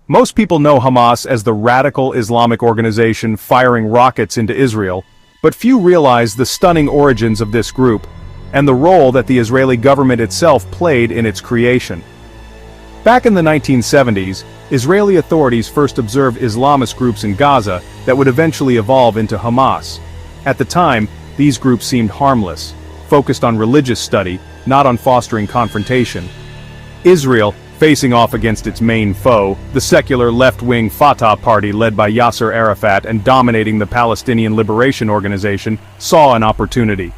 Most people know Hamas as the radical Islamic organization firing rockets into Israel, but few realize the stunning origins of this group and the role that the Israeli government itself played in its creation. Back in the 1970s, Israeli authorities first observed Islamist groups in Gaza that would eventually evolve into Hamas. At the time, these groups seemed harmless, focused on religious study, not on fostering confrontation. Israel, facing off against its main foe, the secular left-wing Fatah party led by Yasser Arafat and dominating the Palestinian Liberation Organization, saw an opportunity.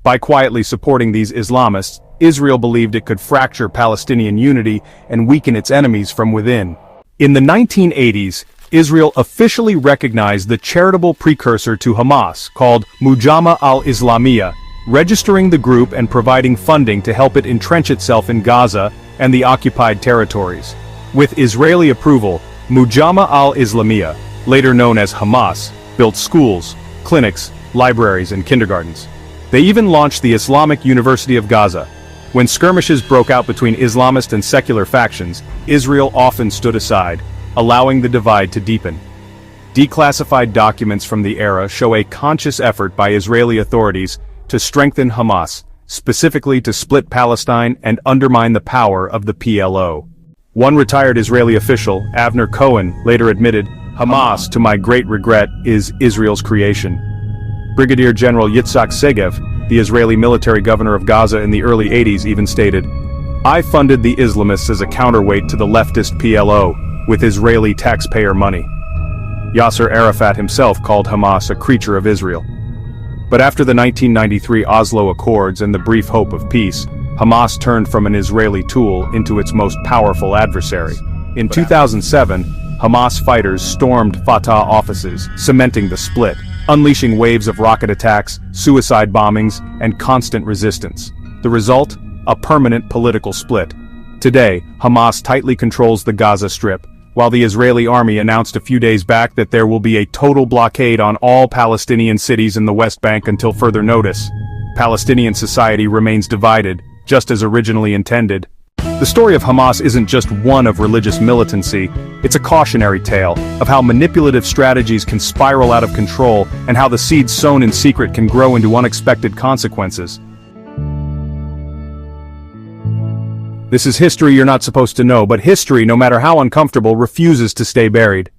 By quietly supporting these Islamists, Israel believed it could fracture Palestinian unity and weaken its enemies from within. In the 1980s, Israel officially recognized the charitable precursor to Hamas, called Mujama al-Islamiyah, registering the group and providing funding to help it entrench itself in Gaza and the occupied territories. With Israeli approval, Mujama al-Islamiyah, later known as Hamas, built schools, clinics, libraries, and kindergartens. They even launched the Islamic University of Gaza. When skirmishes broke out between Islamist and secular factions, Israel often stood aside, allowing the divide to deepen. Declassified documents from the era show a conscious effort by Israeli authorities to strengthen Hamas, specifically to split Palestine and undermine the power of the PLO. One retired Israeli official, Avner Cohen, later admitted, "Hamas, to my great regret, is Israel's creation." Brigadier General Yitzhak Segev, the Israeli military governor of Gaza in the early 80s, even stated, "I funded the Islamists as a counterweight to the leftist PLO, with Israeli taxpayer money." Yasser Arafat himself called Hamas a creature of Israel. But after the 1993 Oslo Accords and the brief hope of peace, Hamas turned from an Israeli tool into its most powerful adversary. In 2007, Hamas fighters stormed Fatah offices, cementing the split, unleashing waves of rocket attacks, suicide bombings, and constant resistance. The result? A permanent political split. Today, Hamas tightly controls the Gaza Strip, while the Israeli army announced a few days back that there will be a total blockade on all Palestinian cities in the West Bank until further notice. Palestinian society remains divided, just as originally intended. The story of Hamas isn't just one of religious militancy, it's a cautionary tale of how manipulative strategies can spiral out of control and how the seeds sown in secret can grow into unexpected consequences. This is history you're not supposed to know, but history, no matter how uncomfortable, refuses to stay buried.